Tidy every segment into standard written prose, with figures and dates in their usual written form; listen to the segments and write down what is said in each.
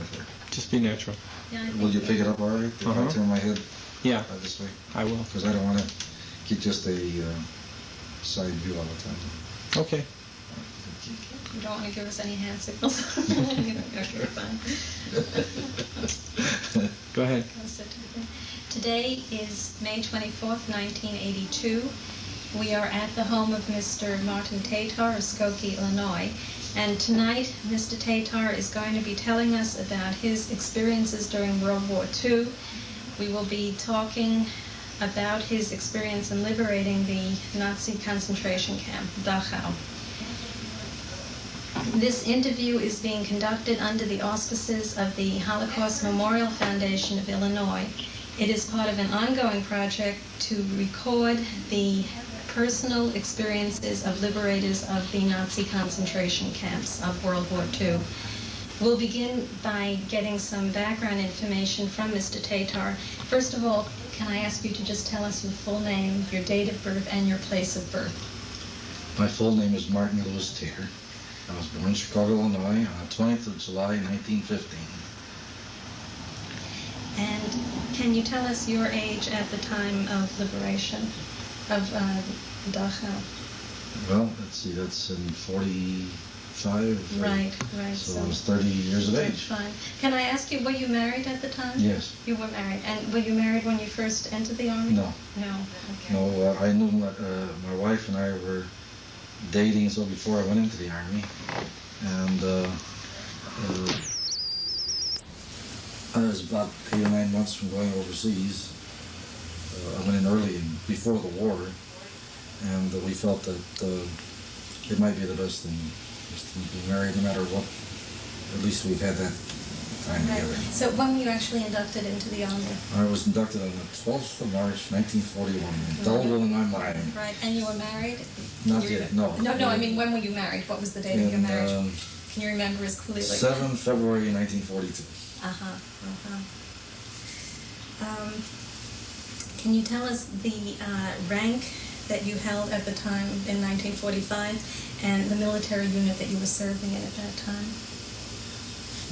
with her. Just be natural. Yeah, Will you pick it up all right if I turn my head this way? I will. Because I don't want to keep just a side view all the time. Okay. You don't want to give us any hand signals? Okay, fine. Go ahead. Today is May 24th, 1982. We are at the home of Mr. Martin Tatar of Skokie, Illinois. And tonight, Mr. Tatar is going to be telling us about his experiences during World War II. We will be talking about his experience in liberating the Nazi concentration camp, Dachau. This interview is being conducted under the auspices of the Holocaust Memorial Foundation of Illinois. It is part of an ongoing project to record the personal experiences of liberators of the Nazi concentration camps of World War II. We'll begin by getting some background information from Mr. Tatar. First of all, can I ask you to just tell us your full name, your date of birth, and your place of birth? My full name is Martin Louis Tatar. I was born in Chicago, Illinois on the 20th of July, 1915. And can you tell us your age at the time of liberation of Dachau? Well, let's see, that's in 45. Right. So I was 30 years of age. Fine. Can I ask you, were you married at the time? Yes. You were married. And were you married when you first entered the Army? No. No. Okay. No, I knew my wife and I were dating so before I went into the Army. And I was about 8 or 9 months from going overseas. I went in early before the war, and we felt that it might be the best thing just to be married no matter what. At least we've had that time together. So when were you actually inducted into the Army? I was inducted on the 12th of March, 1941, in Delaware, Illinois. Right, and you were married? Not yet, no. No, I mean, when were you married? What was the date of your marriage? Can you remember as clearly? 7 February 1942. Can you tell us the rank that you held at the time in 1945 and the military unit that you were serving in at that time?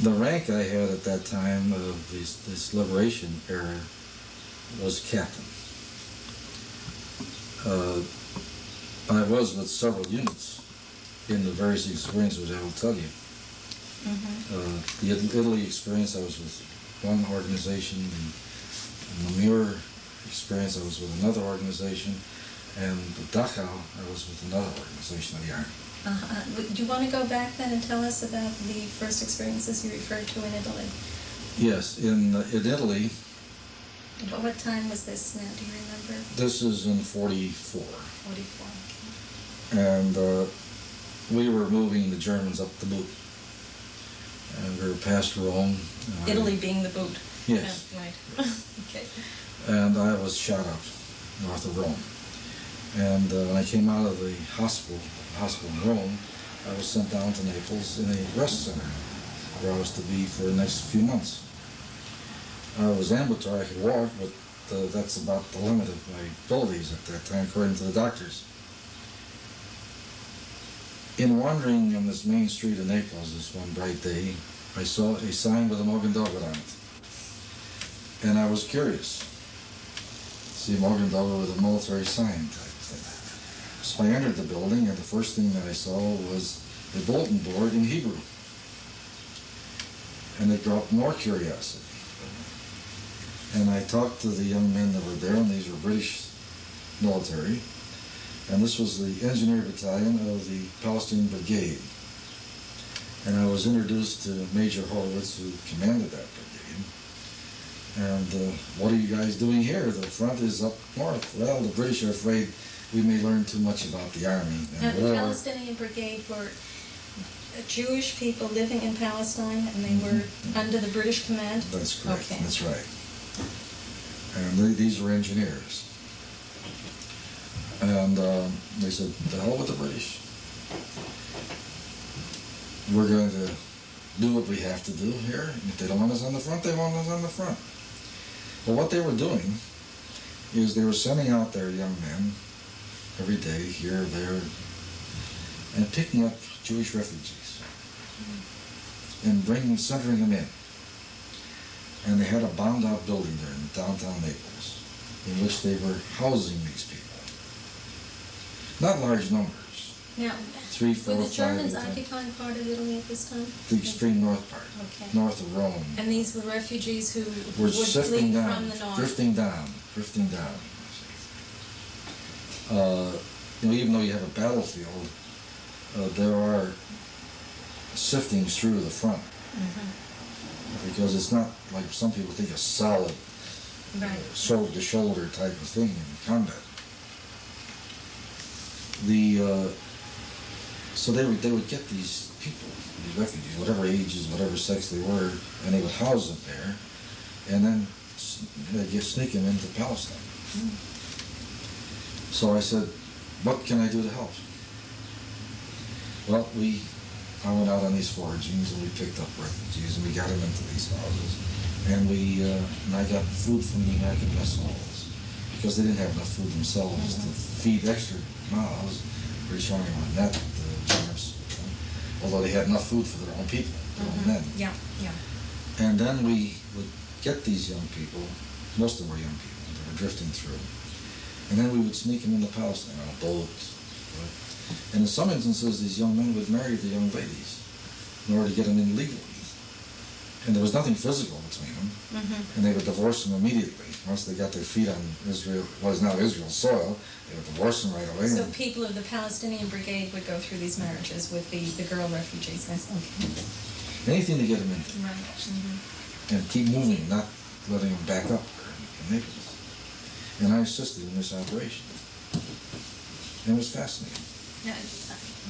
The rank I had at that time of this liberation era was captain. I was with several units in the various experiences I will tell you. The Italy experience, I was with one organization. In the Muir experience, I was with another organization. And the Dachau, I was with another organization of the Army. Do you want to go back then and tell us about the first experiences you referred to in Italy? Yes, in Italy. What time was this now? Do you remember? This is in 44. 44. And we were moving the Germans up the boot. And we were past Rome. Italy being the boot. Yes. Oh, right. Okay. And I was shot up north of Rome. And when I came out of the hospital in Rome, I was sent down to Naples in a rest center where I was to be for the next few months. I was ambulatory, I could walk, but that's about the limit of my abilities at that time, according to the doctors. In wandering on this main street of Naples this one bright day, I saw a sign with a Morgan Dogwood on it. And I was curious. See a Morgan Dogwood with a military sign type thing. So I entered the building, and the first thing that I saw was a bulletin board in Hebrew. And it brought more curiosity. And I talked to the young men that were there, and these were British military. And this was the engineer battalion of the Palestinian Brigade. And I was introduced to Major Horowitz, who commanded that brigade. And what are you guys doing here? The front is up north. Well, the British are afraid we may learn too much about the Army and the war. Palestinian Brigade were Jewish people living in Palestine, and they were under the British command? That's correct. Okay. That's right. And these were engineers. And they said, the hell with the British. We're going to do what we have to do here. If they don't want us on the front, they want us on the front. Well, what they were doing is they were sending out their young men every day, here, there, and picking up Jewish refugees and centering them in. And they had a bombed-out building there in downtown Naples, in which they were housing these people. Not large numbers. Now, 3, 4, were the 5 Germans at a time. occupying part of Italy at this time? The extreme north part, Okay. north of Rome. And these were refugees who We're would shifting flee down, from the north? drifting down. Even though you have a battlefield, there are siftings through the front. Because it's not like some people think a solid shoulder-to-shoulder type of thing in combat. So they would get these people, these refugees, whatever ages, whatever sex they were, and they would house them there, and then they'd sneak them into Palestine. So I said, what can I do to help? Well, I went out on these foragings and we picked up refugees and we got them into these houses. And I got food from the American mess halls because they didn't have enough food themselves to feed extra mouths. British Army were net generous, although they had enough food for their own people, their own men. Yeah. And then we would get these young people, most of them were young people, that were drifting through. And then we would sneak them into Palestine on a boat. Right? And in some instances, these young men would marry the young ladies in order to get them in legally. And there was nothing physical between them. And they would divorce them immediately. Once they got their feet on what is now Israel's soil, they would divorce them right away. So people of the Palestinian Brigade would go through these marriages with the girl refugees. Okay. Anything to get them into. Right. And keep moving, not letting them back up in Naples. And I assisted in this operation. And it was fascinating. Now,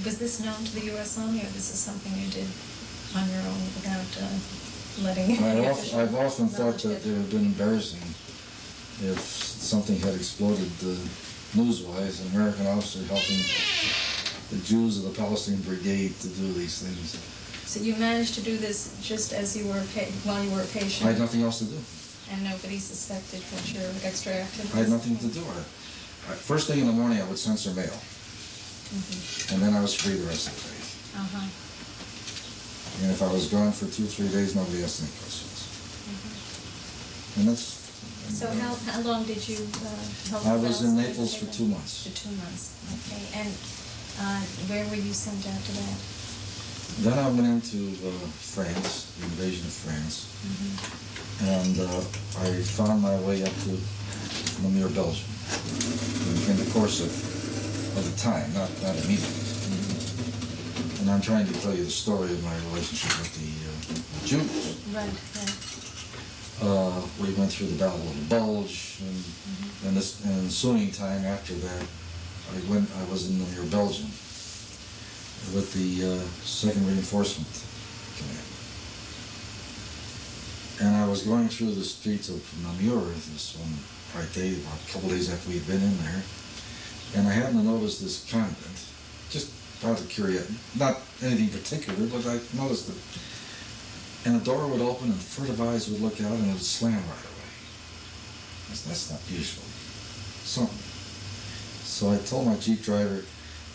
was this known to the U.S. Army, or this is something you did on your own without letting... I've often thought that it would have been embarrassing if something had exploded news-wise, an American officer helping the Jews of the Palestinian Brigade to do these things. So you managed to do this just as you were while you were a patient? I had nothing else to do. And nobody suspected what your extra activities? I had nothing to do. First thing in the morning, I would censor mail. And then I was free the rest of the day. And if I was gone for 2 or 3 days, nobody asked any questions. And that's... So how long did you help? I was in Naples for 2 months. For 2 months, okay. And where were you sent after that? Then I went into France, the invasion of France. And I found my way up to Namur, Belgium, in the course of the time, not immediately. And I'm trying to tell you the story of my relationship with the Jews. Right. We went through the Battle of the Bulge, and the ensuing time after that, I was in Namur, Belgium, with the 2nd Reinforcement Command. And I was going through the streets of Namur this one bright day, about a couple days after we had been in there, and I happened to notice this convent, just out of curiosity, not anything particular, but I noticed it. And the door would open and furtive eyes would look out and it would slam right away. That's not usual. So I told my Jeep driver,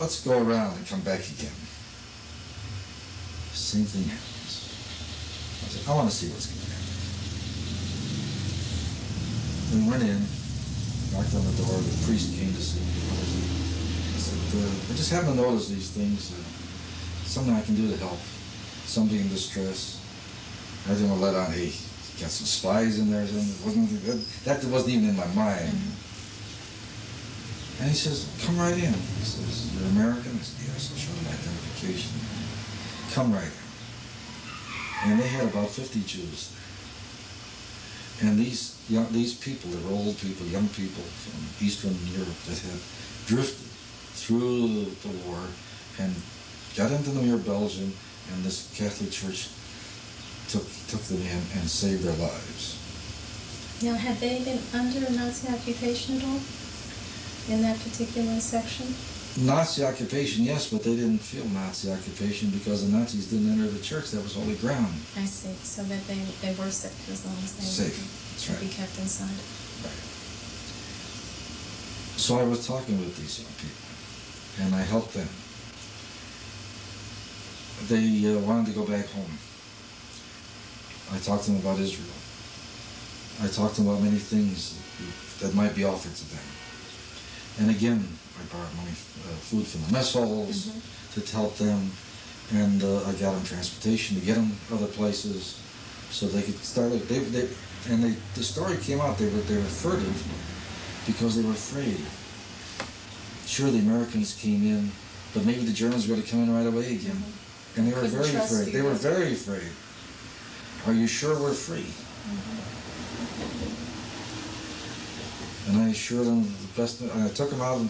let's go around and come back again. Same thing happens. I said, I want to see what's going to happen. We went in, knocked on the door, the priest came to see me. I said, I just happen to notice these things, something I can do to help, somebody in distress. I didn't want to let on, hey, got some spies in there or something. That wasn't even in my mind. And he says, come right in. He says, you're American? I said, yes, I'll show you my identification. Come right in. And they had about 50 Jews there. And these people, they were old people, young people from Eastern Europe that had drifted through the war and got into Namur, Belgium, and this Catholic Church took them in and saved their lives. Now, had they been under Nazi occupation at all in that particular section? Nazi occupation, yes, but they didn't feel Nazi occupation because the Nazis didn't enter the church. That was holy ground. I see. So that they were safe as long as they would be kept inside. Right. So I was talking with these young people, and I helped them. They wanted to go back home. I talked to them about Israel. I talked to them about many things that might be offered to them. And again, I borrowed money, food from the mess halls to help them, and I got them transportation to get them other places, so they could start. The story came out. They were furtive because they were afraid. Sure, the Americans came in, but maybe the Germans were going to come in right away again, and they were very afraid. They were very afraid. Are you sure we're free? And I assured them the best. And I took them out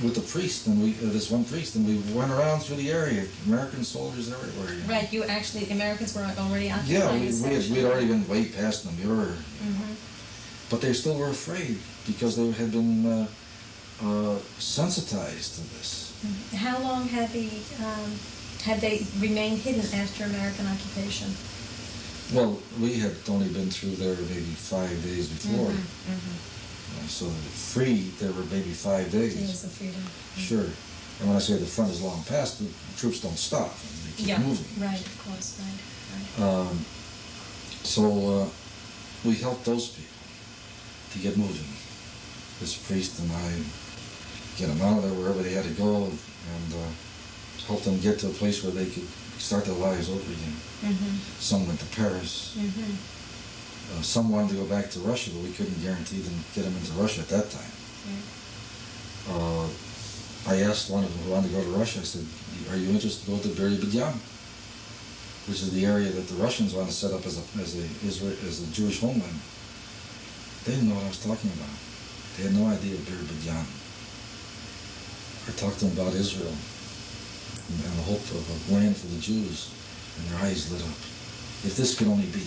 with the priest, and this one priest, and we went around through the area. American soldiers everywhere. You know. Right. You actually, the Americans were already occupying. Yeah, we had already been way past Namur, but they still were afraid because they had been sensitized to this. How long had they remained hidden after American occupation? Well, we had only been through there maybe 5 days before. So free, there were maybe 5 days. Days of freedom. Sure. And when I say the front is long past, the troops don't stop. They keep moving. Right, of course, right. So we helped those people to get moving. This priest and I get them out of there wherever they had to go, and help them get to a place where they could start their lives over again. Some went to Paris. Some wanted to go back to Russia, but we couldn't guarantee them get them into Russia at that time. I asked one of them who wanted to go to Russia. I said, "Are you interested to go to Belgium, which is the area that the Russians want to set up as a Jewish homeland?" They didn't know what I was talking about. They had no idea of Belgium. I talked to them about Israel and the hope of a land for the Jews, and their eyes lit up. If this could only be.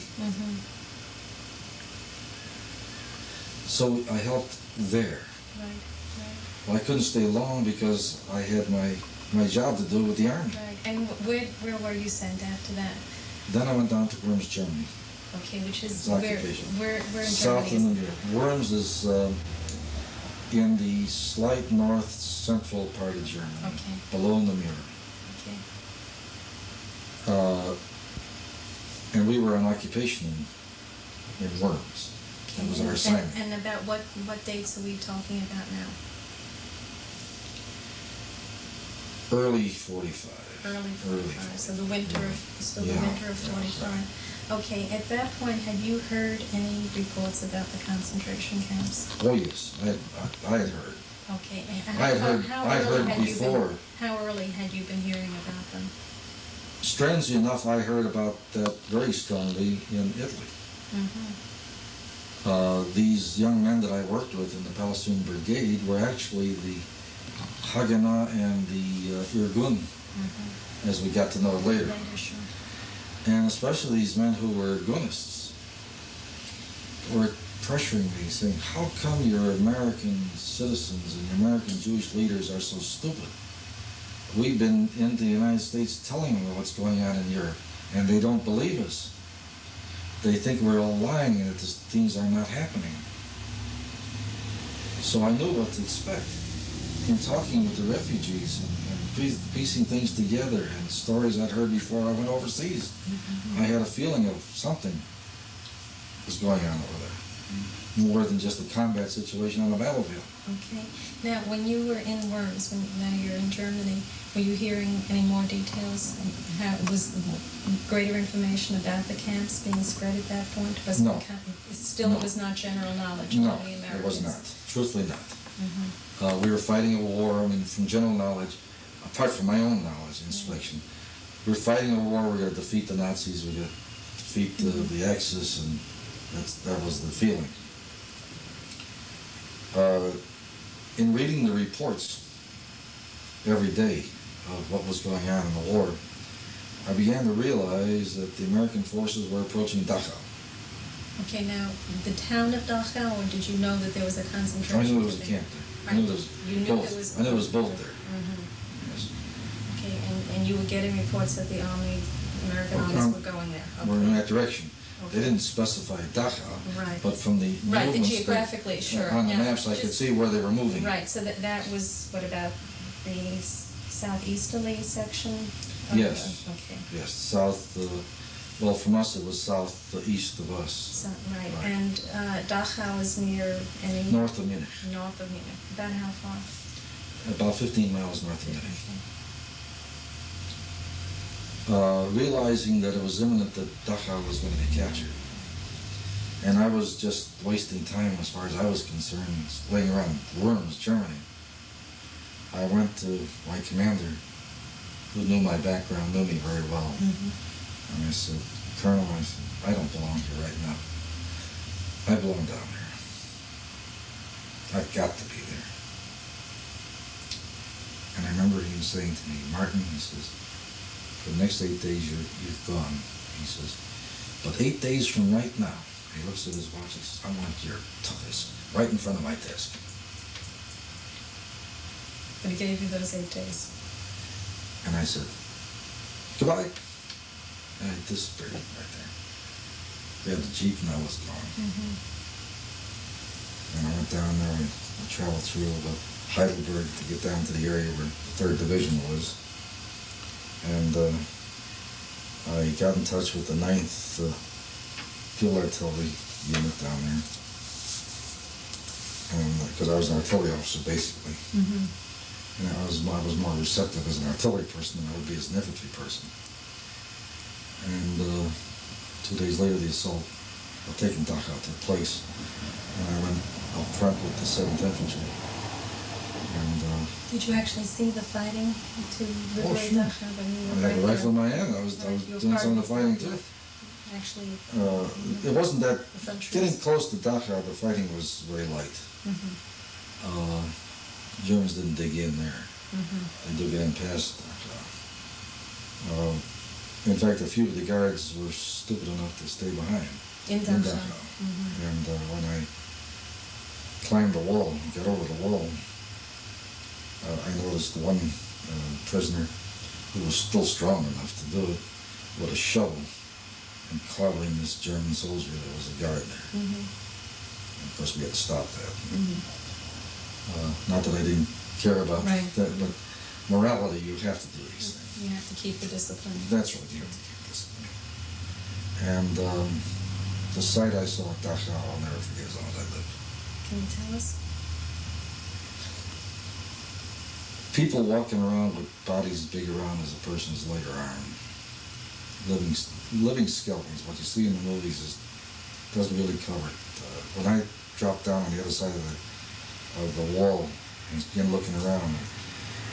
So I helped there. Well, I couldn't stay long because I had my job to do with the army. Right. And where were you sent after that? Then I went down to Worms, Germany. Okay, which is It's occupation. where in South Germany? in Worms is in the slight north central part of Germany, below Namur. And we were on occupation in Worms. That was our assignment. And about what dates are we talking about now? Early 45. Early 45. So the winter of Yeah. 45. Okay. At that point, had you heard any reports about the concentration camps? Oh yes, I had heard. Okay. And I had heard before. How early had you been hearing about them? Strangely enough, I heard about that very strongly in Italy. These young men that I worked with in the Palestinian Brigade were actually the Haganah and the Irgun, as we got to know it later. Sure. And especially these men who were Irgunists were pressuring me, saying, "How come your American citizens and your American Jewish leaders are so stupid? We've been in the United States telling them what's going on in Europe, and they don't believe us. They think we're all lying and that things are not happening." So I knew what to expect. In talking with the refugees and piecing things together and stories I'd heard before I went overseas, I had a feeling of something was going on over there, more than just a combat situation on the battlefield. Okay. Now, when you were in Worms, now you're in Germany, were you hearing any more details? How was greater information about the camps being spread at that point? No. It was not general knowledge No, among the Americans? it was not. Truthfully not. We were fighting a war, I mean, from general knowledge, apart from my own knowledge and inspection, we were fighting a war, we're going to defeat the Nazis, we're going to defeat the Axis, and that was the feeling. In reading the reports every day of what was going on in the war, I began to realize that the American forces were approaching Dachau. Okay, now, the town of Dachau, or did you know that there was a concentration? I knew there was a camp there. I knew there was both. I knew it was both there. Yes. Okay, and you were getting reports that the American armies were going there? Okay. We're in that direction. They didn't specify Dachau, but from the movements geographically, sure. on the maps I could see where they were moving. Right, so that was, what about the southeasterly section? Yes. Okay. Yes, south Well, from us it was east of us, So, right. Right. And Dachau is near any... north of Munich, North of Munich. About how far? about 15 miles north of Munich. Realizing that it was imminent that Dachau was going to be captured. And I was just wasting time as far as I was concerned, laying around Worms, Germany. I went to my commander, who knew my background, knew me very well. And I said, Colonel, I don't belong here right now. I belong down there. I've got to be there. And I remember him saying to me, Martin, he says, for the next 8 days you're gone. He says, but 8 days from right now, he looks at his watch and says, I want your this right in front of my desk. But he gave you those 8 days. And I said, goodbye. And I disappeared right there. We had the Jeep and I was gone. And I went down there and traveled through Heidelberg to get down to the area where the 3rd Division was. And I got in touch with the 9th Field Artillery unit down there. And because I was an artillery officer, basically. And I was more receptive as an artillery person than I would be as an infantry person. And 2 days later, the assault of taking Dachau took place. And I went up front with the 7th Infantry. And Did you actually see the fighting to liberate sure. Dachau when you I were had a right rifle in there? my hand. I was Right, you were doing part some of of the fighting too. Actually, It wasn't that, infantry. getting close to Dachau, the fighting was very light. Germans didn't dig in there. They dug in past Dachau. In fact, a few of the guards were stupid enough to stay behind In in Dachau. Dachau. And when I climbed the wall, got over the wall, I noticed one prisoner who was still strong enough to do it with a shovel and clobbering this German soldier that was a guard there. And of course, we had to stop that. Not that I didn't care about Right. that, but morality, you have to do these things. You have to keep the discipline. That's right, you have to keep discipline. And the sight I saw at Dachau, I'll never forget as long as I live. Can you tell us? People walking around with bodies as big around as a person's leg or arm. Living skeletons. What you see in the movies doesn't really cover it. When I dropped down on the other side of the wall and began looking around,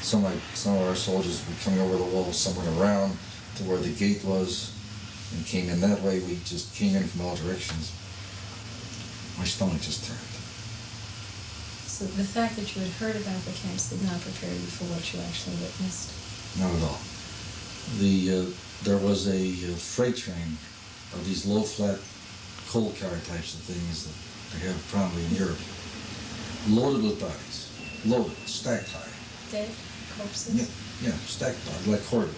some of our soldiers were coming over the wall, some went around to where the gate was and came in that way. We just came in from all directions. My stomach just turned. So the fact that you had heard about the camps did not prepare you for what you actually witnessed? Not at all. There was a freight train of these low flat coal car types of things that they have probably in Europe, loaded with bodies, loaded, stacked high. Dead corpses? Yeah, stacked bodies, like cordwood.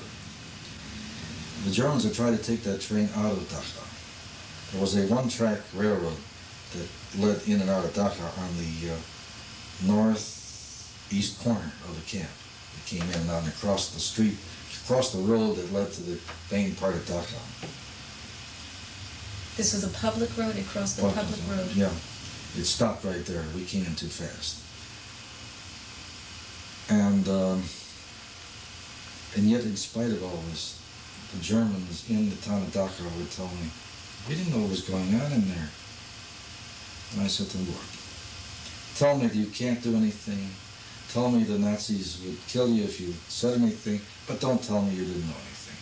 The Germans had tried to take that train out of Dachau. There was a one-track railroad that led in and out of Dachau on the northeast corner of the camp. It came in and out and across the street, across the road that led to the main part of Dachau. This was a public road across the public road? Yeah. It stopped right there. We came in too fast. And yet, in spite of all this, the Germans in the town of Dachau would tell me, we didn't know what was going on in there. And I said to them, look, tell me that you can't do anything. Tell me the Nazis would kill you if you said anything, but don't tell me you didn't know anything.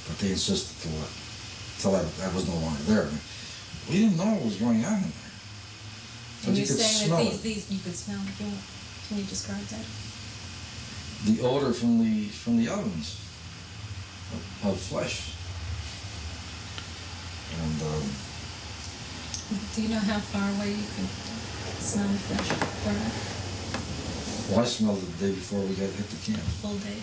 But they insisted till I was no longer there. We didn't know what was going on in there. But And you you're could saying smell that it. these you could smell it. Can you describe that? The odor from the ovens of flesh. And Do you know how far away you could smell the flesh burning? well, I smelled it the day before we got hit the camp. Full day?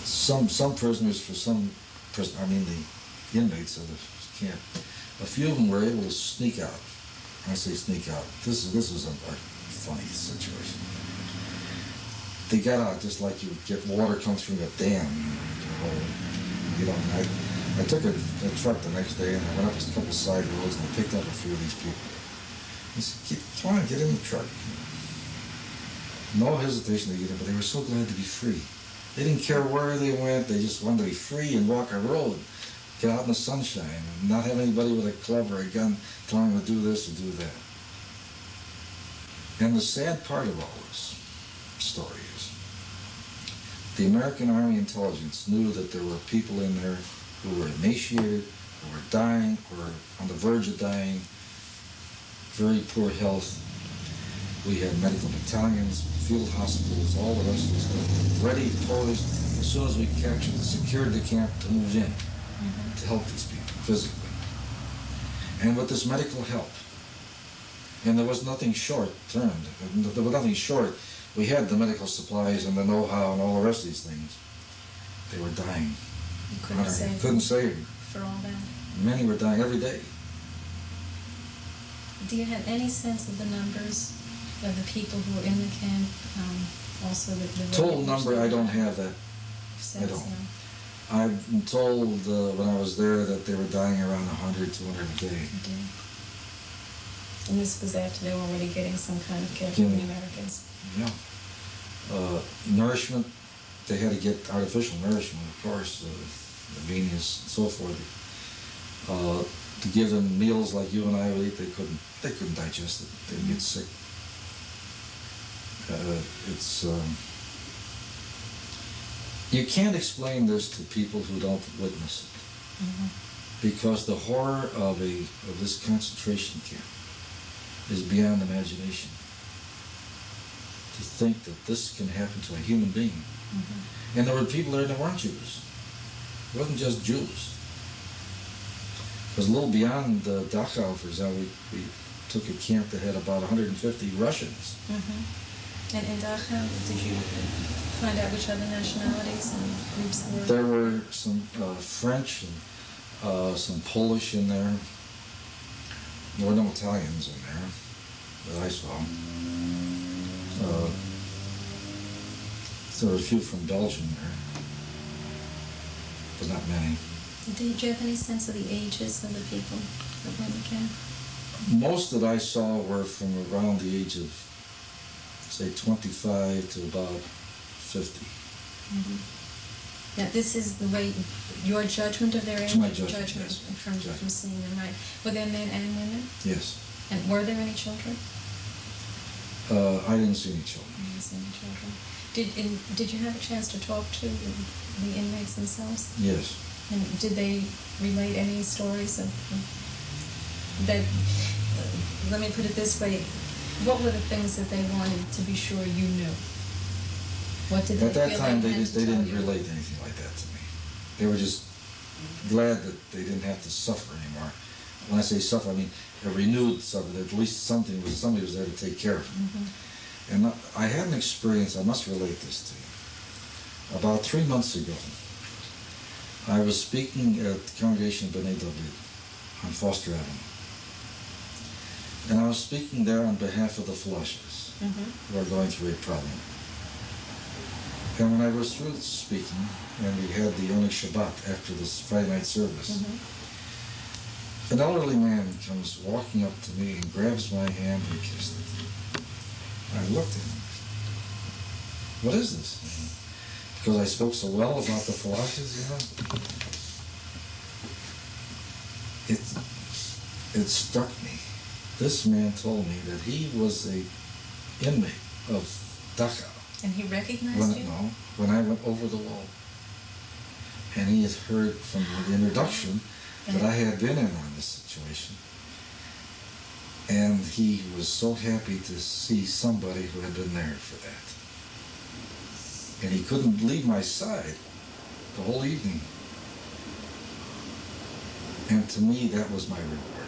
Some prisoners, the inmates of the camp, a few of them were able to sneak out. I say sneak out. This was a funny situation. They got out just like you would get water come through a dam. You know, I took a truck the next day and I went up a couple side roads and I picked up a few of these people. I said, come on, get in the truck. No hesitation to get in, but they were so glad to be free. They didn't care where they went, they just wanted to be free and walk a road, get out in the sunshine, and not have anybody with a club or a gun telling them to do this or do that. And the sad part of all this story is, the American Army intelligence knew that there were people in there who were emaciated, who were dying, or on the verge of dying, very poor health. We had medical battalions, field hospitals, all the rest of the stuff, ready, poised, as soon as we captured and secured the camp to move in to help these people physically. And with this medical help, and there was nothing short-term, there was nothing short. We had the medical supplies and the know-how and all the rest of these things. They were dying. You couldn't couldn't save them. For all that. Many were dying every day. Do you have any sense of the numbers of the people who were in the camp? Also, the Total number, I don't have that. sense, don't. no? I've been told when I was there that they were dying around 100, 200 a day. And this was after they were already getting some kind of care from the Americans. Yeah. Nourishment, they had to get artificial nourishment, of course, Venus and so forth. To give them meals like you and I would eat, they couldn't digest it. They'd get sick. You can't explain this to people who don't witness it, because the horror of this concentration camp is beyond imagination. To think that this can happen to a human being. And there were people there that weren't Jews. It wasn't just Jews. It was a little beyond Dachau, for example. We took a camp that had about 150 Russians. And in Dachau, did you find out which other nationalities and groups there were? There were some French and some Polish in there. There were no Italians in there that I saw. There were a few from Belgium there, but not many. Did you have any sense of the ages of the people that were in the camp? Most that I saw were from around the age of, say, 25 to about 50. Now, this is the way, your judgment of their age? It's my judgment, yes. From seeing them, right? Were there men and women? Yes. And were there any children? I didn't see any children. You didn't see any children. Did you have a chance to talk to the inmates themselves? Yes. And did they relate any stories of that? Let me put it this way: what were the things that they wanted to be sure you knew? What did they At that feel time, they they had to tell didn't you? relate anything like that to me. They were just glad that they didn't have to suffer anymore. When I say suffer, I mean a renewed suffer. That at least somebody was there to take care of them. And I had an experience. I must relate this to you. About 3 months ago, I was speaking at the congregation of B'nai David on Foster Avenue. And I was speaking there on behalf of the Flushes, who are going through a problem. And when I was through speaking, and we had the only Shabbat after this Friday night service, an elderly man comes walking up to me and grabs my hand and kissed it. I looked at him. What is this? Because I spoke so well about the Flushes, you know? It struck me. This man told me that he was an inmate of Dachau. And he recognized you? No, when I went over the wall. And he had heard from the introduction that I had been in on this situation. And he was so happy to see somebody who had been there for that. And he couldn't leave my side the whole evening. And to me, that was my reward.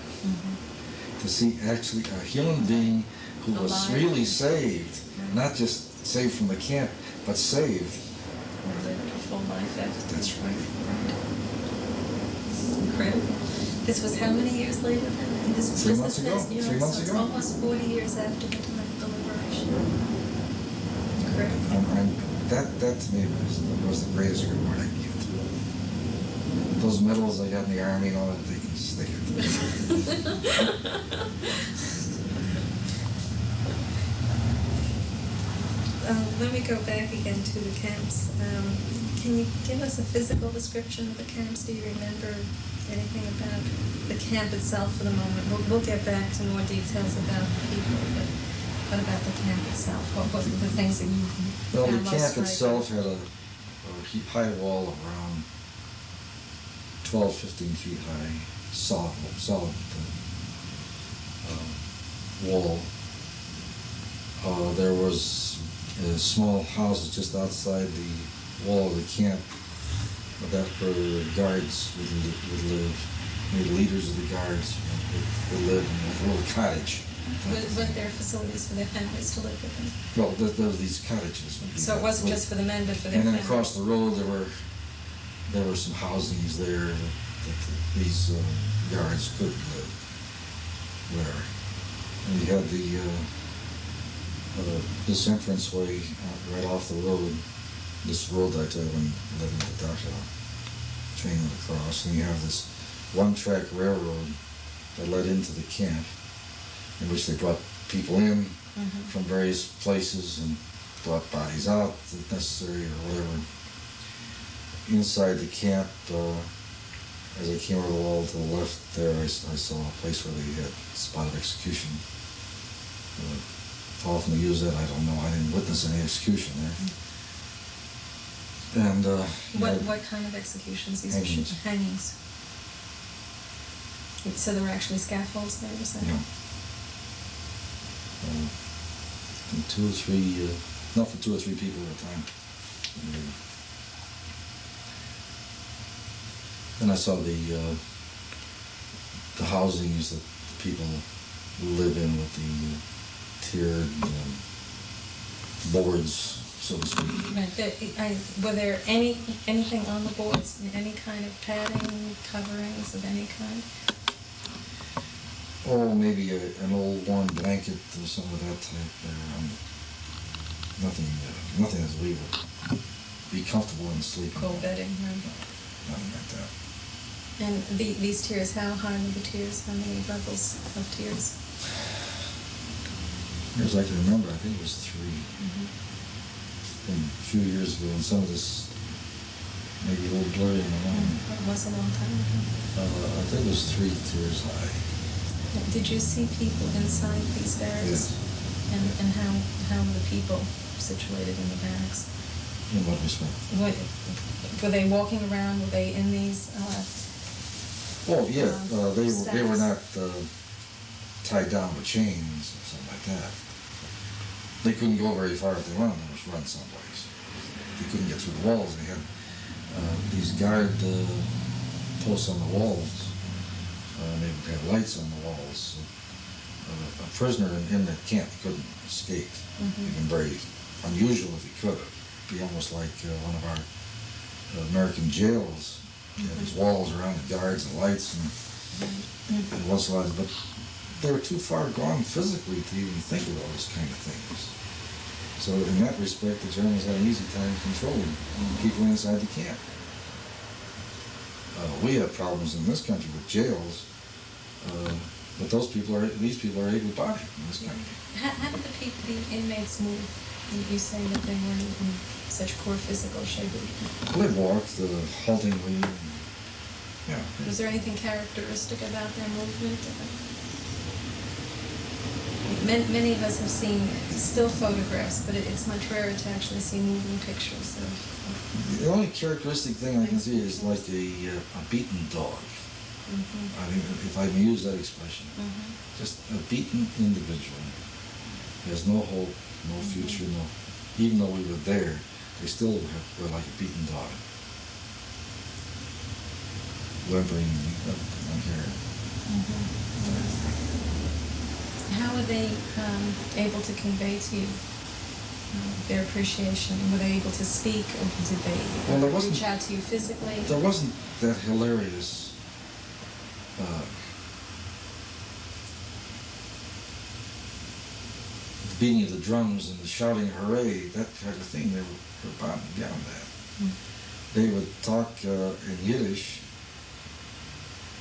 To see actually a human being who was Alive. really saved, not just saved from the camp, but saved. Lived a full life after. That's right. Incredible. This was how many years later then? This was 3 just months this ago. past year, 3 months so it's ago. almost 40 years after the deliverance. Critical. That to me was the greatest reward I could give. Those medals I got in the Army and all that, they can stick it. Let me go back again to the camps. Can you give us a physical description of the camps? Do you remember anything about the camp itself for the moment? We'll get back to more details about the people, but what about the camp itself? What were the things that you Well, found the most camp striking? itself had a high wall of around 12, 15 feet high, solid wall. There was small houses just outside the wall of the camp. That's where the guards would live. The leaders of the guards would live in a little cottage. Were there facilities for their families to live with them? Well, there were these cottages. So it wasn't just for the men, but for their And then families? across the road, there were some housings there that these guards could live there. And you had this entranceway right off the road. This road that I took when living at Dachau, train went across, and you have this one-track railroad that led into the camp, in which they brought people in from various places and brought bodies out if necessary or whatever. Inside the camp, as I came over the wall to the left there, I saw a place where they had a spot of execution. How often they use that, I don't know. I didn't witness any execution there. And What kind of executions? These hangings. were hangings. So there were actually scaffolds there, is that? Yeah. For 2 or 3, not for 2 or 3 people at a time. Then I saw the housings that the people live in with the tiered boards, so to speak. Right. Were there anything on the boards? Any kind of padding, coverings of any kind? Oh, maybe an old warm blanket or something of that type there. Nothing that we would be comfortable in sleeping. Cold bedding, right? Nothing like that. And these tiers, how high were the tiers? How many levels of tiers? As I can remember, I think it was 3. And a few years ago, and some of this may be a little blurry in the mind. It was a long time ago. I think it was 3 tiers high. Did you see people inside these barracks? Yes. And how were the people situated in the barracks? In what respect? Were they walking around? Were they in these? Oh, yeah. They were not stacks? tied down with chains or something like that. They couldn't go very far if they wanted to just run someplace. They couldn't get through the walls. They had these guard posts on the walls. They would have lights on the walls. A prisoner in that camp couldn't escape. Even very unusual if he could have. It'd be almost like one of our American jails. You had these walls around the guards and lights and once in a while, but they were too far gone physically to even think of all those kind of things. So in that respect, the Germans had an easy time controlling people inside the camp. We have problems in this country with jails, but these people are able-bodied in this country. How did the inmates move? You say that they weren't in such poor physical shape. They walked haltingly. Yeah. Was there anything characteristic about their movement? Many of us have seen still photographs, but it's much rarer to actually see moving pictures of. The only characteristic thing I can see is like a beaten dog. I mean, if I may use that expression, just a beaten individual. There's no hope, no future, no. Even though we were there, they still were like a beaten dog, whimpering on here. How were they able to convey to you their appreciation? Were they able to speak, or did they reach out to you physically? There wasn't that hilarious beating of the drums and the shouting hooray, that kind of thing. They were bottom beyond that. They would talk in Yiddish,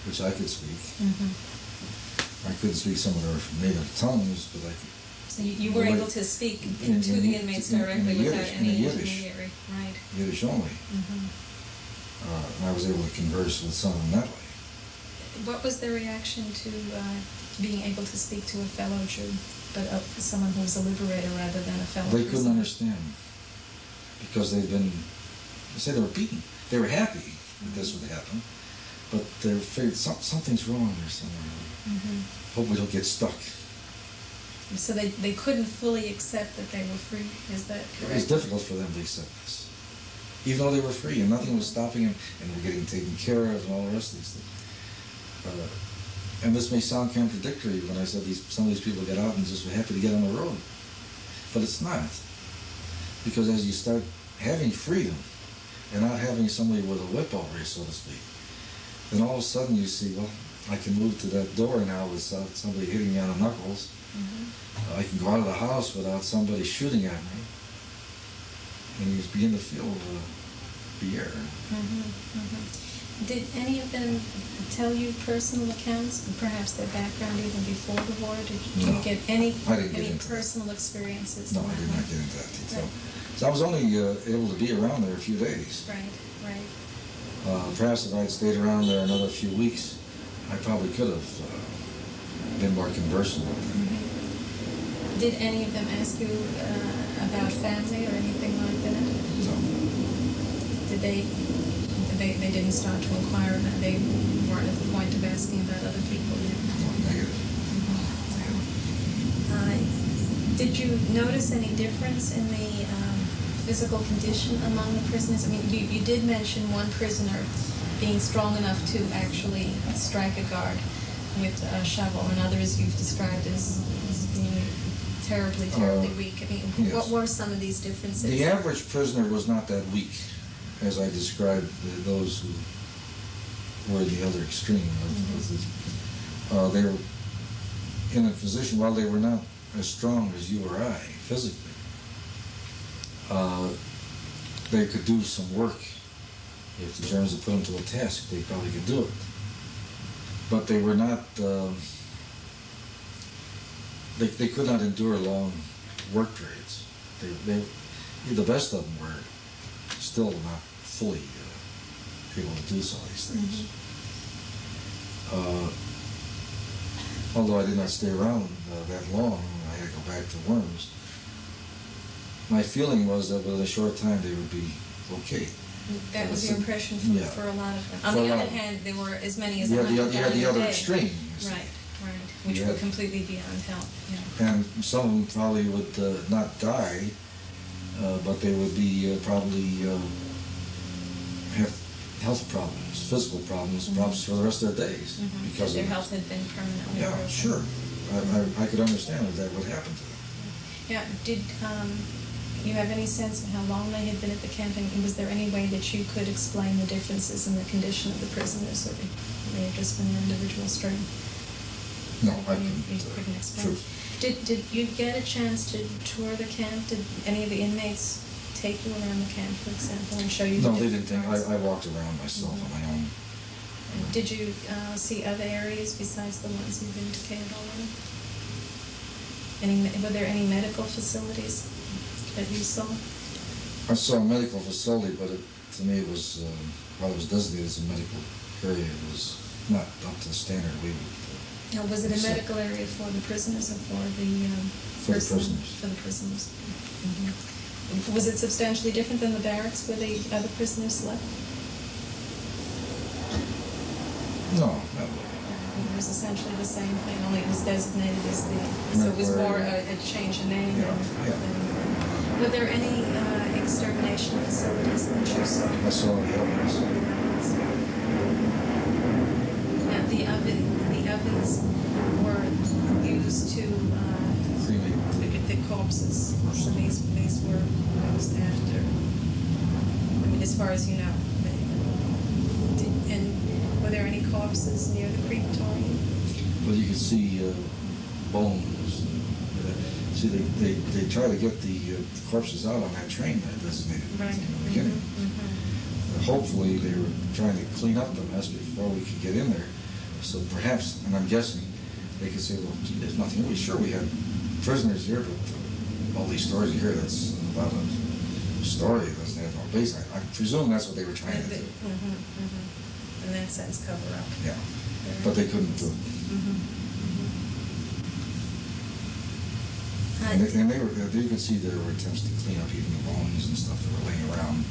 which I could speak. I couldn't speak some of their native tongues, but I could. So you were able to speak to the inmates directly without any intermediary, right? Yiddish only. And I was able to converse with some of them that way. What was their reaction to being able to speak to a fellow Jew, but someone who was a liberator rather than a fellow They prisoner? couldn't understand because they'd been. They said they were beaten. They were happy that this would happen, but they figured something's wrong there somewhere. Hope we don't get stuck. So they couldn't fully accept that they were free. Is that correct? It was difficult for them to accept this, even though they were free and nothing was stopping them, and were getting taken care of and all the rest of these things. And this may sound contradictory when I said some of these people get out and just were happy to get on the road, but it's not, because as you start having freedom and not having somebody with a whip over you, so to speak, then all of a sudden you see, well, I can move to that door now without somebody hitting me on the knuckles. I can go out of the house without somebody shooting at me, and you begin to feel the air. Did any of them tell you personal accounts, perhaps their background even before the war? Did you No. get any I didn't get into personal experiences? No, I did not get into that detail. So I was only able to be around there a few days. Right. Perhaps if I had stayed around there another few weeks, I probably could have been more conversant with them. Did any of them ask you about family or anything like that? No. Did they didn't start to inquire about, they weren't at the point of asking about other people yet? No, negative. Did you notice any difference in the physical condition among the prisoners? I mean, you did mention one prisoner being strong enough to actually strike a guard with a shovel, and others you've described as being terribly weak. I mean, yes. What were some of these differences? The average prisoner was not that weak, as I described those who were the other extreme. They were in a position, while they were not as strong as you or I physically, they could do some work. If the Germans had put them to a task, they probably could do it. But they were not, they could not endure long work periods. The best of them were still not fully able to do some of these things. Although I did not stay around that long, I had to go back to Worms. My feeling was that within a short time they would be okay. That was your impression for a lot of them. On the other hand, there were as many as 100 you had the other day. extreme. Right, which were completely beyond help. And some of them probably would not die, but they would be probably have health problems, physical problems, problems for the rest of their days. Because their health had been permanently broken. Sure. I could understand that would happen to them. Yeah, did you have any sense of how long they had been at the camp, and was there any way that you could explain the differences in the condition of the prisoners, or they had just been their individual strength? No, I couldn't. You couldn't explain. Did you get a chance to tour the camp? Did any of the inmates take you around the camp, for example, and show you? No, they didn't think. I walked around myself on my own. Did you see other areas besides the ones you've indicated already? Were there any medical facilities that you saw? I saw a medical facility, but to me it was, while it was designated as a medical area, it was not up to the standard we would. Now, was it a medical area for the prisoners or for the prisoners? For the prisoners. Was it substantially different than the barracks where the other prisoners slept? No, not really. It was essentially the same thing, only it was designated as so it was more a change in name. Were there any extermination facilities that you saw? I saw the ovens. Now, the ovens were used to cremate the corpses. So these were used after. I mean, as far as you know. And were there any corpses near the crematorium? Well, you could see bones. See, they try to get the corpses out on that train that designated Right. in the beginning. Hopefully they were trying to clean up the mess before we could get in there. So perhaps, and I'm guessing, they could say, well, gee, there's nothing. Well, sure, we had prisoners here, but all these stories you hear, that's about a story that doesn't have no base. I presume that's what they were trying to do. In that sense, cover up. Yeah, but they couldn't do it. And they were, you can see there were attempts to clean up even the bones and stuff that were laying around.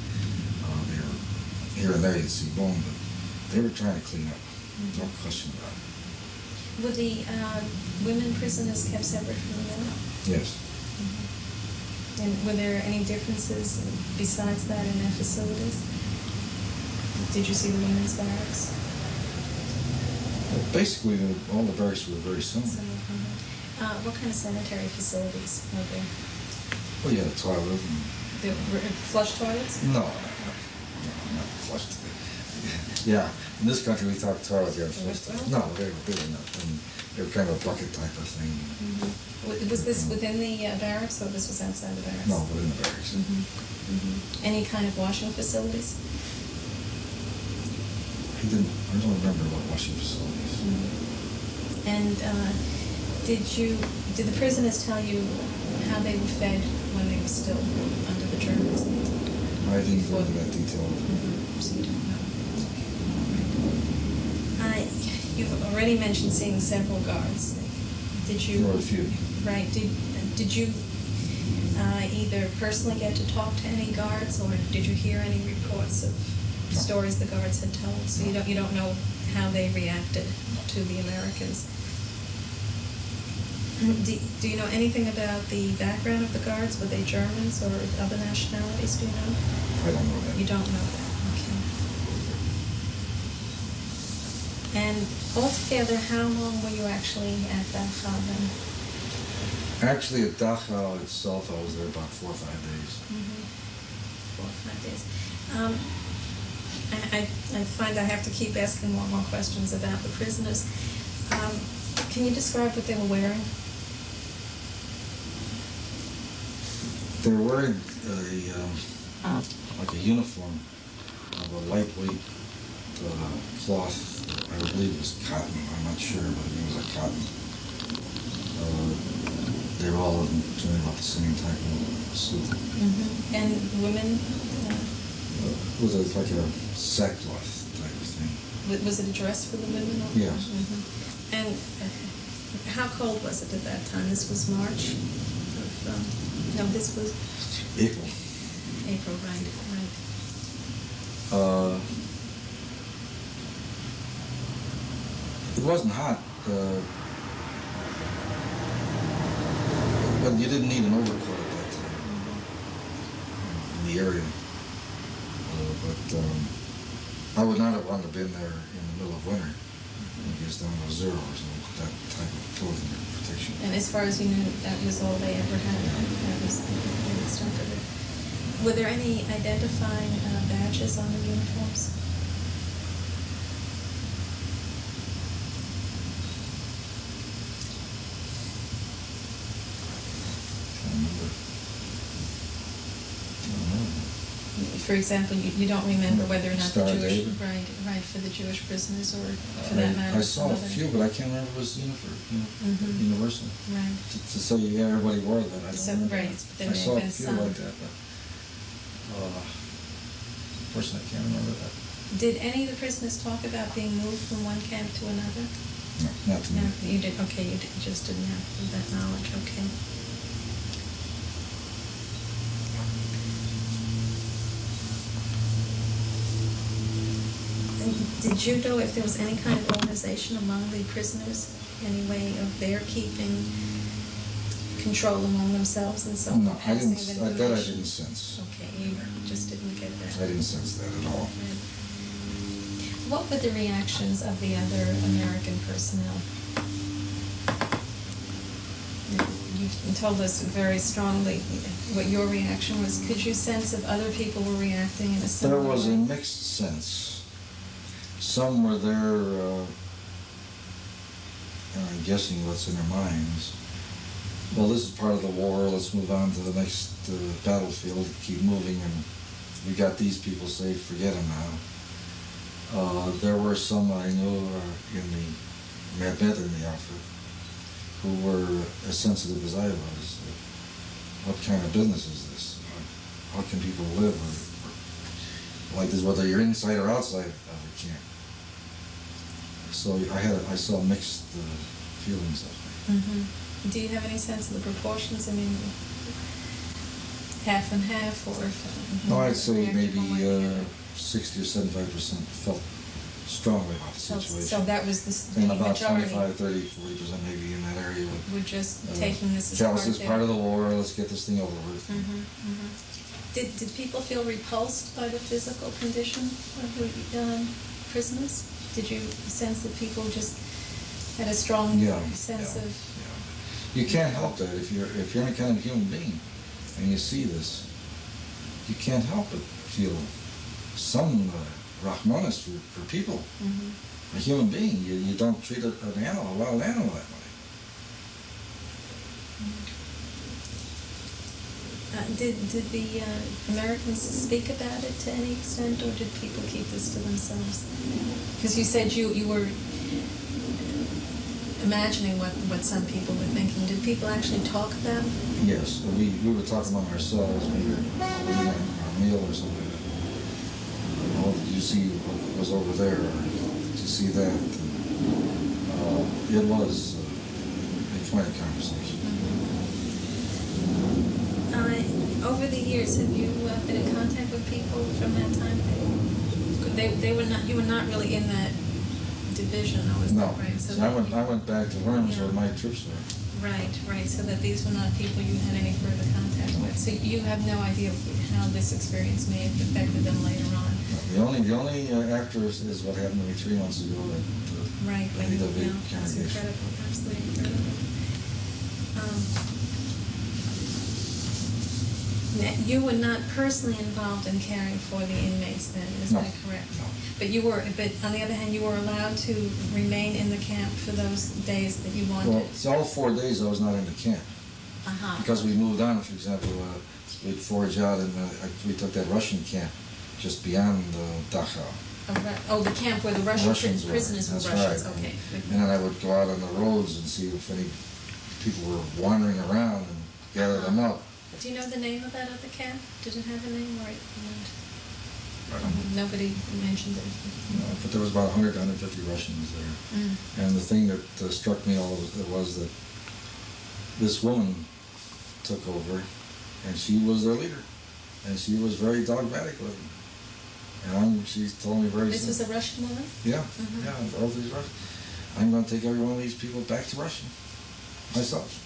They were, here and there you'd see bone, but they were trying to clean up. No question about it. Were the women prisoners kept separate from the men? Yes. And were there any differences besides that in their facilities? Did you see the women's barracks? Well, basically, all the barracks were very similar. What kind of sanitary facilities were there? Well, you had a toilet. And There were flush toilets? no, not flushed. Yeah, in this country we talk toilet, you have flushed. No, they were not. And they were kind of a bucket type of thing. Was this within the barracks, or this was outside the barracks? No, within the barracks. Any kind of washing facilities? I don't remember about washing facilities. And did the prisoners tell you how they were fed when they were still under the Germans? I didn't go into that detail. So you don't know. You've already mentioned seeing several guards. Did you? There were a few. Right. Did you either personally get to talk to any guards, or did you hear any reports of stories the guards had told? So you don't know how they reacted to the Americans. Do you know anything about the background of the guards? Were they Germans or other nationalities? Do you know? I don't know that. You don't know that. Okay. And altogether, how long were you actually at Dachau then? Actually, at Dachau itself, I was there about 4 or 5 days. 4 or 5 days. I find I have to keep asking more questions about the prisoners. Can you describe what they were wearing? They were wearing like a uniform of a lightweight cloth. I believe it was cotton. I'm not sure, but it was a cotton. They were all doing about the same type of suit. And women? It was like a sackcloth type of thing. Was it a dress for the women? Yes. And how cold was it at that time? This was March? No, this was April. April, right. It wasn't hot, but you didn't need an overcoat at that time in the area. But I would not have wanted to have been there in the middle of winter. It gets down to 0 or something, that type of clothing or protection. And as far as you knew, that was all they ever had. That was the extent of it. Were there any identifying badges on the uniforms? For example, you don't remember whether or not the Star Jewish, David. right, for the Jewish prisoners, or for that matter. I saw a other- few, but I can't remember if it was universal. Right. To say yeah, everybody wore that, I don't So, remember. right, there I may saw have a been few some. like that, but unfortunately I can't remember that. Did any of the prisoners talk about being moved from one camp to another? No, not to me. No, you did. Okay, you just didn't have that knowledge. Okay. And did you know if there was any kind of organization among the prisoners, any way of their keeping control among themselves and so on? No, I passing didn't. of That I information? didn't sense. Okay, you just didn't get that. I didn't sense that at all. Right. What were the reactions of the other American personnel? You told us very strongly what your reaction was. Could you sense if other people were reacting in a similar way? There was a mixed sense. Some were there, I'm guessing what's in their minds, well, this is part of the war, let's move on to the next battlefield, keep moving, and we got these people safe, forget them now. There were some I know in the Medmed in the outfit who were as sensitive as I was. What kind of business is this? How can people live? Like this, whether you're inside or outside of a camp. So I saw mixed feelings of it. Mm-hmm. Do you have any sense of the proportions? I mean, half and half, or? No, I'd say maybe 60 or 75% felt strongly about the situation. So that was the and about majority. 25, 30, 40% maybe in that area. We're just taking this as tell part us of it's part of the war, let's get this thing over with. Mm-hmm, mm-hmm. Did people feel repulsed by the physical condition of the prisoners? Did you sense that people just had a strong sense of? Yeah. You can't help that if you're any kind of human being, and you see this, you can't help but feel some Rahmanis for people. Mm-hmm. A human being, you don't treat an animal, a wild animal that way. Did the Americans speak about it to any extent, or did people keep this to themselves? Because you said you were imagining what some people were thinking. Did people actually talk about it? Yes, we were talking among ourselves. We were eating our meal or something. Oh, did you see what was over there? Or did you see that? It was a point of conversation. Over the years, have you been in contact with people from that time? They were not. You were not really in that division, though, is No. that right? So I went back to Worms where my trips were. Right. So that these were not people you had any further contact with. So you have no idea how this experience may have affected them later on. No, the only after is what happened to me 3 months ago. Right. That's That's incredible. Absolutely incredible. You were not personally involved in caring for the inmates then, is that correct? No. But on the other hand, you were allowed to remain in the camp for those days that you wanted. Well, it's all 4 days I was not in the camp. Because we moved on, for example, we'd forage out and we took that Russian camp just beyond Dachau. Oh, the camp where the Russians prisoners were Russians. Right. Okay. And then I would go out on the roads and see if any people were wandering around and gather them up. Do you know the name of that other camp? Did it have a name, or nobody mentioned it? No, but there was about 100 to 150 Russians there. And the thing that struck me all was that this woman took over, and she was their leader, and she was very dogmatic with them. And she told me very This was a Russian woman? Yeah, all these Russians. I'm going to take every one of these people back to Russia myself.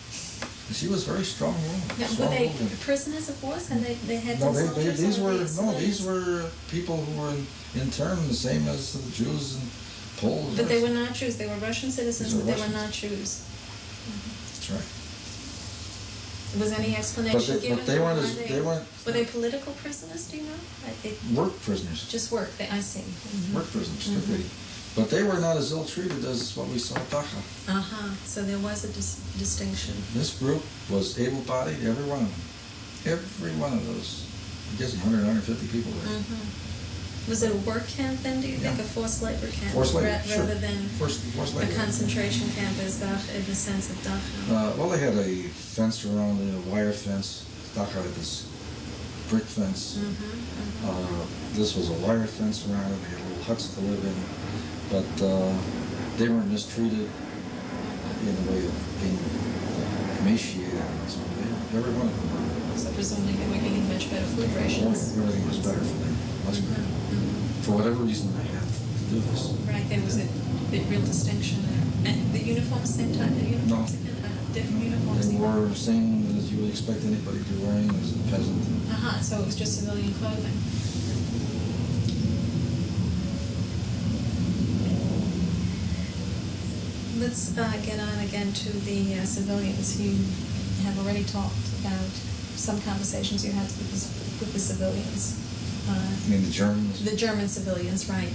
And she was a very strong woman. Now, were they prisoners of war, and they had No, soldiers? these were people who were interned the same as the Jews and Poles. But they were not Jews. They were Russian citizens, but they were not Jews. That's right. Was any explanation given? But they weren't. Were they political prisoners? Do you know? Work prisoners. Just work. I see. Work prisoners, strictly. But they were not as ill-treated as what we saw at Dachau. So there was a distinction. This group was able-bodied, every one of them. Every one of those. I'm guessing 100, 150 people there. Was it a work camp then, do you think? A forced labor camp? Forced labor, rather than forced labor. a concentration camp in the sense of Dachau? Well, they had a fence around it, a wire fence. Dachau had this brick fence. This was a wire fence around it. They had little huts to live in. But they weren't mistreated in the way of being emaciated. So every one of them. So presumably they were getting much better food rations. Everything was better for them, much better. For whatever reason they had to do this. Right, there was a real distinction. And the uniforms, same type of uniforms? No. Different uniforms? They wore the same as you would expect anybody to be wearing as a peasant. So it was just civilian clothing. Let's get on again to the civilians. You have already talked about some conversations you had with the civilians. You mean the Germans? The German civilians, right.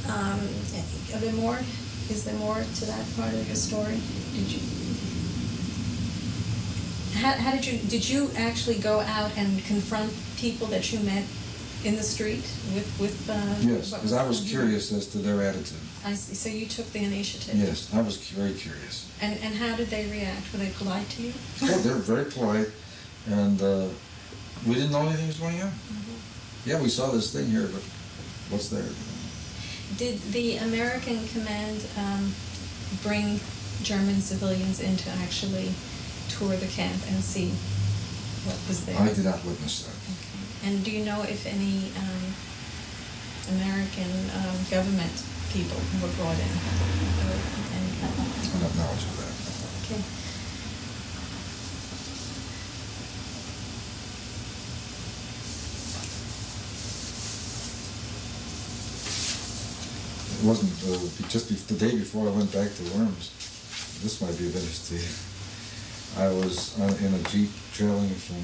Are there more? Is there more to that part of your story? How did you actually go out and confront people that you met in the street with Yes, because I was curious as to their attitude. I see. So you took the initiative. Yes, I was very curious. And how did they react? Were they polite to you? Oh, they were very polite, and we didn't know anything was going on. Yeah, we saw this thing here, but what's there? Did the American command bring German civilians in to actually tour the camp and see what was there? I did not witness that. Okay. And do you know if any American government people were brought in? I have knowledge of that. Okay. It wasn't the day before I went back to Worms. This might be of interest to you. I was in a Jeep traveling from,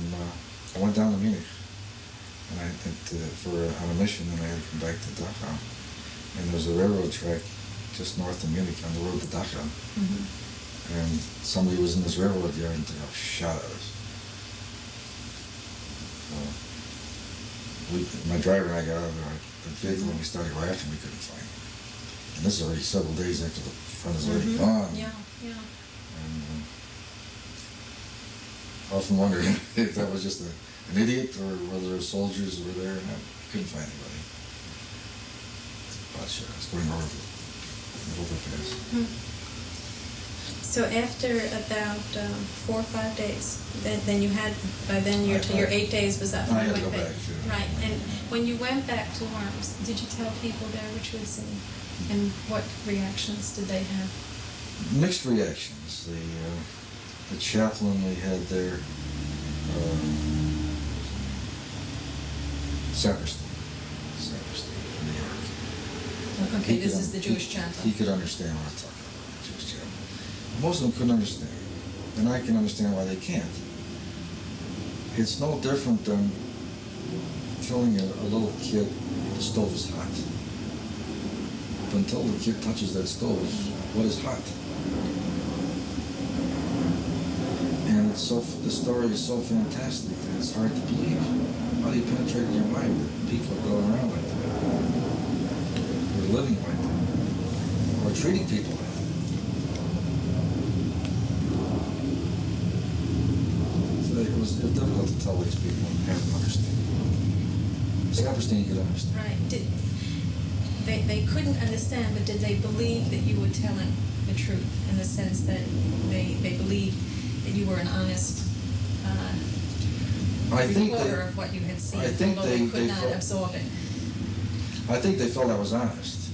I went down to Munich and I on a mission, and I had to come back to Dachau. And there was a railroad track just north of Munich on the road to Dachau. And somebody was in this railroad yard and took a shot at us. My driver and I got out of the vehicle and we started laughing. We couldn't find him. And this is already several days after the front is already gone. Yeah. And I often wondered if that was just an idiot or whether soldiers were there, and I couldn't find anybody. But sure, I was going over the overpass. So after about 4 or 5 days, then you had, by then your 8 days was up. I and had you to went go back, yeah. Right, and when you went back to Worms, did you tell people there what you had seen? And what reactions did they have? Mixed reactions. The chaplain we had there, Saperstein from New York. Okay, this is the Jewish chaplain. He could understand what I'm talking about, the Jewish chaplain. Most of them couldn't understand, and I can understand why they can't. It's no different than telling a little kid the stove is hot. But until the kid touches that stove, what is hot? And the story is so fantastic that it's hard to believe. How do you penetrate your mind that people are going around like that? Or living like that? Or treating people like that? So it was difficult to tell these people and have them understand. Saperstein could understand. Right. They couldn't understand, but did they believe that you were telling the truth in the sense that they believed that you were an honest reporter of what you had seen, although they could not absorb it? I think they felt I was honest.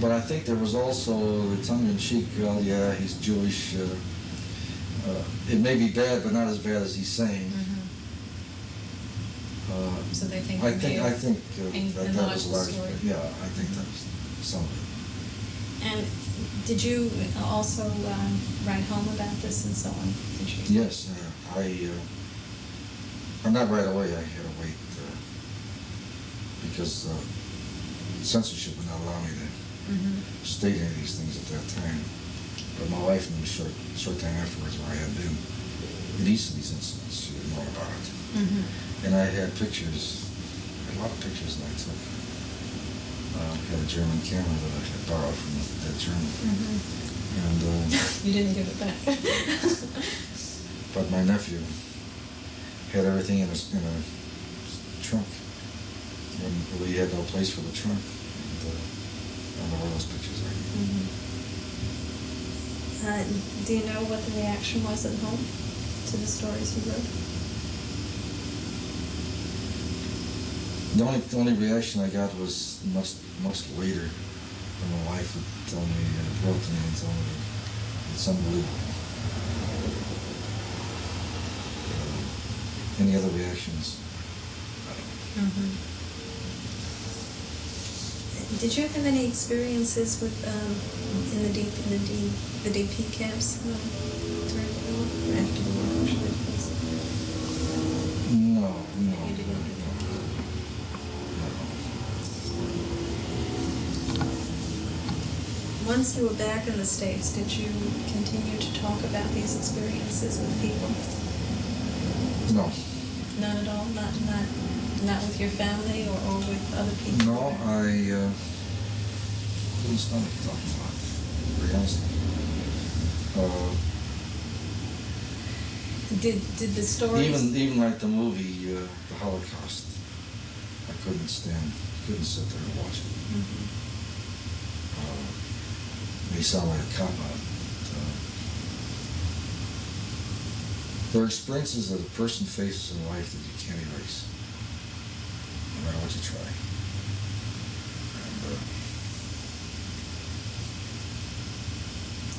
But I think there was also the tongue-in-cheek, well, yeah, he's Jewish. It may be bad, but not as bad as he's saying. So they think I think that was a large story. Yeah, I think that was some of it. And did you also write home about this and so on? Did you? Yes, not right away. I had to wait because censorship would not allow me to state any of these things at that time. But my wife knew short time afterwards where I had been in each of these incidents. She didn't know about it. And I had pictures, a lot of pictures that I took. I had a German camera that I had borrowed from that German. And you didn't give it back. but my nephew had everything in a trunk. And we had no place for the trunk. And I don't know where those pictures are. Do you know what the reaction was at home to the stories you wrote? The only reaction I got was much later, when my wife would tell me, wrote to me and tell me it's unbelievable. Any other reactions? I don't know. Did you have any experiences with in the DP camps during the war or after the war? Should I suppose? No. You did not. Once you were back in the States, did you continue to talk about these experiences with people? No. None at all? Not with your family or with other people? No, I couldn't stomach talking about it, very honestly. Did the stories... Even like the movie, The Holocaust, I couldn't sit there and watch it. Mm-hmm. May sound like a cop-out. There are experiences that a person faces in life that you can't erase, no matter what you try.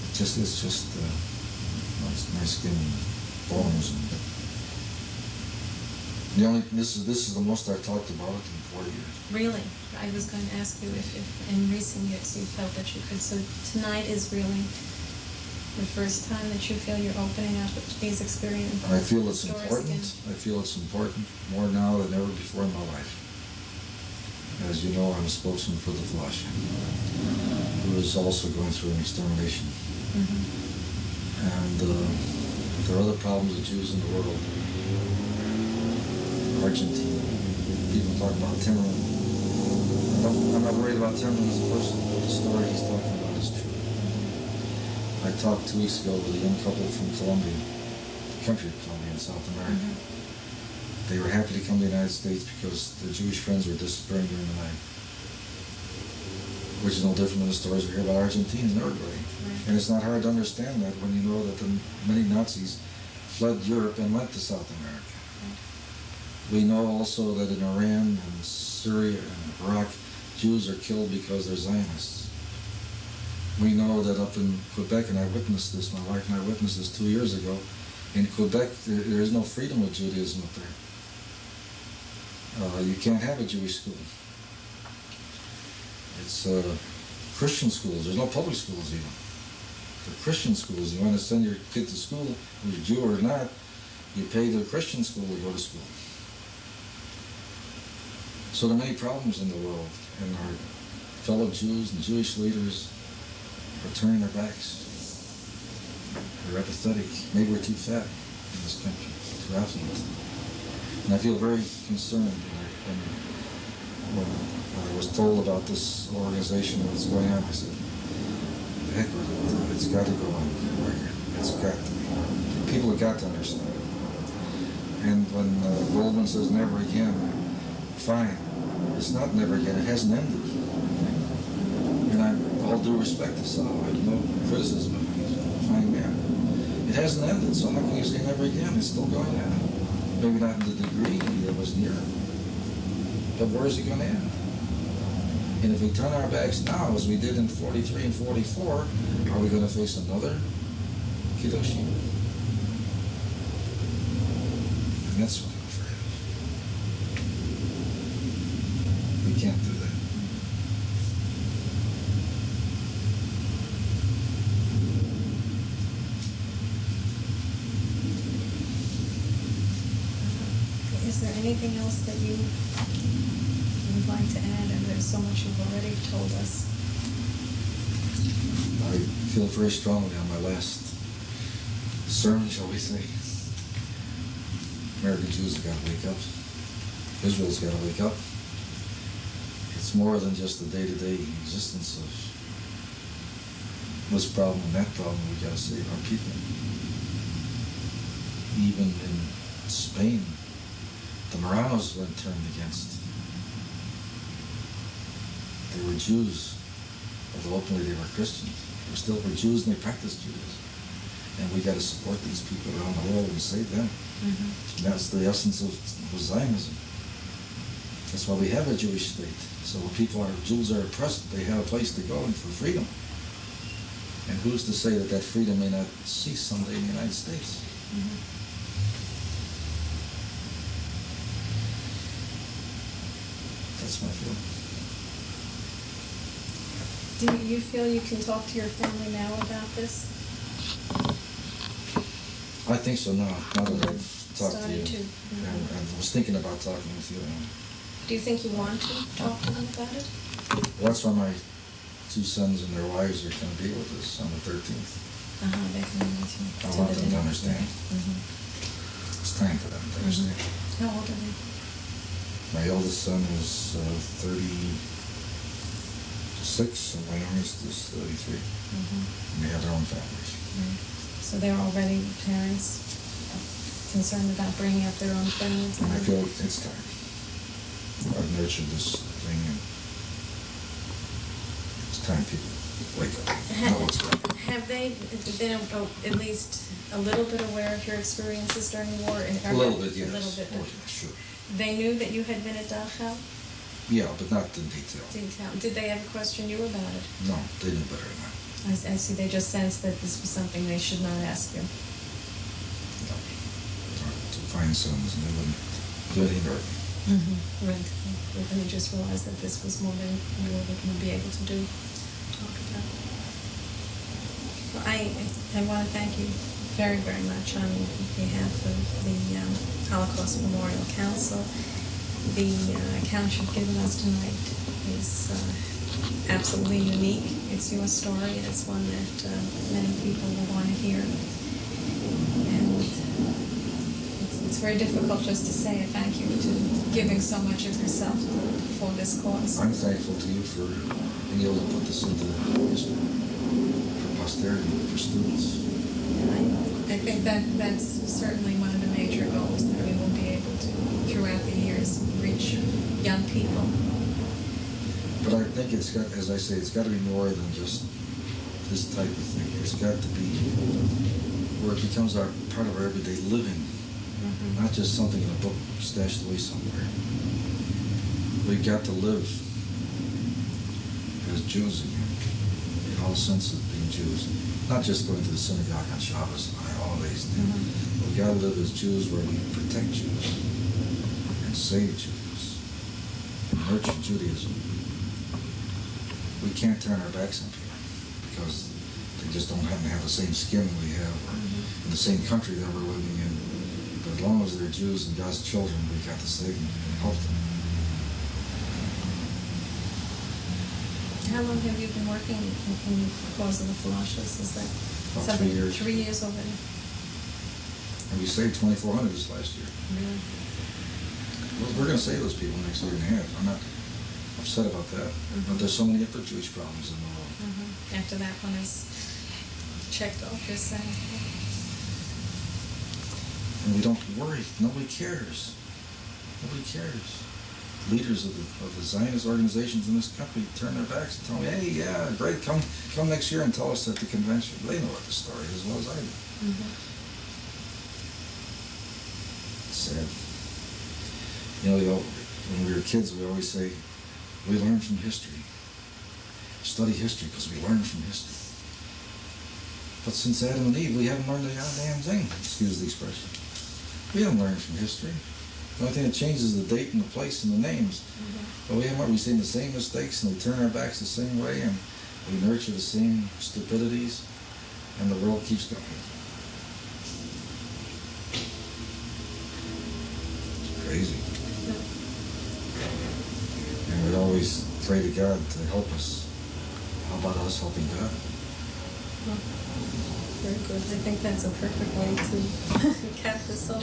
And it's just my skin and bones. And this is the most I've talked about it in 4 years. Really? I was going to ask you if in recent years you felt that you could. So tonight is really the first time that you feel you're opening up these experiences. I feel it's stories important. again. I feel it's important more now than ever before in my life. As you know, I'm a spokesman for the Flush, who is also going through an extermination. Mm-hmm. And there are other problems with Jews in the world. Argentina. People talk about Timmerman. I'm not worried about Timmerman as a person, but the story he's talking about is true. I talked 2 weeks ago with a young couple from Colombia, the country of Colombia in South America. Mm-hmm. They were happy to come to the United States because their Jewish friends were disappearing during the night. Which is no different than the stories we hear about Argentina and Uruguay. Right. And it's not hard to understand that when you know that many Nazis fled Europe and went to South America. We know also that in Iran and Syria and Iraq, Jews are killed because they're Zionists. We know that up in Quebec, and I witnessed this, my wife and I witnessed this 2 years ago, in Quebec there is no freedom of Judaism up there. You can't have a Jewish school. It's Christian schools, there's no public schools even. For Christian schools, you want to send your kid to school, whether you're Jew or not, you pay the Christian school to go to school. So there are many problems in the world, and our fellow Jews and Jewish leaders are turning their backs. They're apathetic. Maybe we're too fat in this country, too affluent. And I feel very concerned when I was told about this organization and what's going on. I said, the heck with it. It's got to go on. It's got to be. People have got to understand. And when Goldman says never again, fine. It's not never again. It hasn't ended. And all due respect to Sal, I have no criticism of him. He's a fine man. It hasn't ended, so how can you say never again? It's still going on. Maybe not in the degree that was near. But where is it going to end? And if we turn our backs now, as we did in 43 and 44, are we going to face another Kiddushim? And that's what I'm afraid of. We can't do that. Is there anything else that you would like to add? And there's so much you've already told us. I feel very strongly on my last sermon, shall we say. American Jews have got to wake up. Israel's got to wake up. It's more than just the day-to-day existence of this problem and that problem. We've got to save our people. Even in Spain, the Moranos were turned against. They were Jews, although openly they were Christians. They still were Jews and they practiced Judaism. And we got to support these people around the world and save them. Mm-hmm. And that's the essence of Zionism. That's why we have a Jewish state. So when Jews are oppressed, they have a place to go and for freedom. And who's to say that that freedom may not cease someday in the United States? Mm-hmm. That's my feeling. Do you feel you can talk to your family now about this? I think so now that I've talked to you. Started to. And I was thinking about talking with you. Do you think you want to talk to them about it? Well, that's why my two sons and their wives are going to be with us on the 13th. They can I want them to understand. It's time for them to understand. How old are they? My eldest son is 36, and my youngest is 33. And they have their own families. So they're already parents concerned about bringing up their own families? And I feel it's time. I've nurtured this thing, and it's time people wake up. Know what's going on. Have they been at least a little bit aware of your experiences during the war? A little bit, yes. A little bit. Oh, yeah, sure. They knew that you had been at Dachau? Yeah, but not in detail. Did they ever question you about it? No, they knew better than that. I see. They just sensed that this was something they should not ask you. No. To find sons, and they wouldn't do anything hurt me. Right. And you just realized that this was more than you were going to be able to do. Talk about. Well, I want to thank you very, very much on behalf of the Holocaust Memorial Council. The account you've given us tonight is absolutely unique. It's your story, and it's one that many people will want to hear. And it's very difficult just to say a thank you to giving so much of yourself for this cause. I'm thankful to you for being able to put this into history, for posterity, for students. I think that's certainly one of the major goals, that we will be able to, throughout the years, reach young people. But I think it's got, as I say, it's got to be more than just this type of thing. It's got to be where it becomes part of our everyday living, not just something in a book stashed away somewhere. We've got to live as Jews again, in all sense of being Jews. Not just going to the synagogue on Shabbos and holidays. We've got to live as Jews where we protect Jews and save Jews and nurture Judaism. We can't turn our backs on people because they just don't happen to have the same skin we have, or in the same country that we're living in. But as long as they're Jews and God's children, we've got to save them and help them. How long have you been working in the cause of the Philosophians? Is that About 3 years. 3 years already? And we saved 2,400 this last year. Really? We're going to save those people next year and a half. I'm not upset about that. But there's so many other Jewish problems in the world. After that one is checked off, you're saying? And we don't worry. Nobody cares. Nobody cares. Leaders of the Zionist organizations in this country turn their backs and tell me, hey, yeah, great, come next year and tell us at the convention. They know what the story is as well as I do. It's sad. You know, when we were kids, we always say, we learn from history. Study history because we learn from history. But since Adam and Eve, we haven't learned a goddamn thing. Excuse the expression. We haven't learned from history. The only thing that changes is the date and the place and the names. But we've seen the same mistakes, and we turn our backs the same way, and we nurture the same stupidities, and the world keeps going. It's crazy. And we'd always pray to God to help us. How about us helping God? Very good. I think that's a perfect way to cap this off.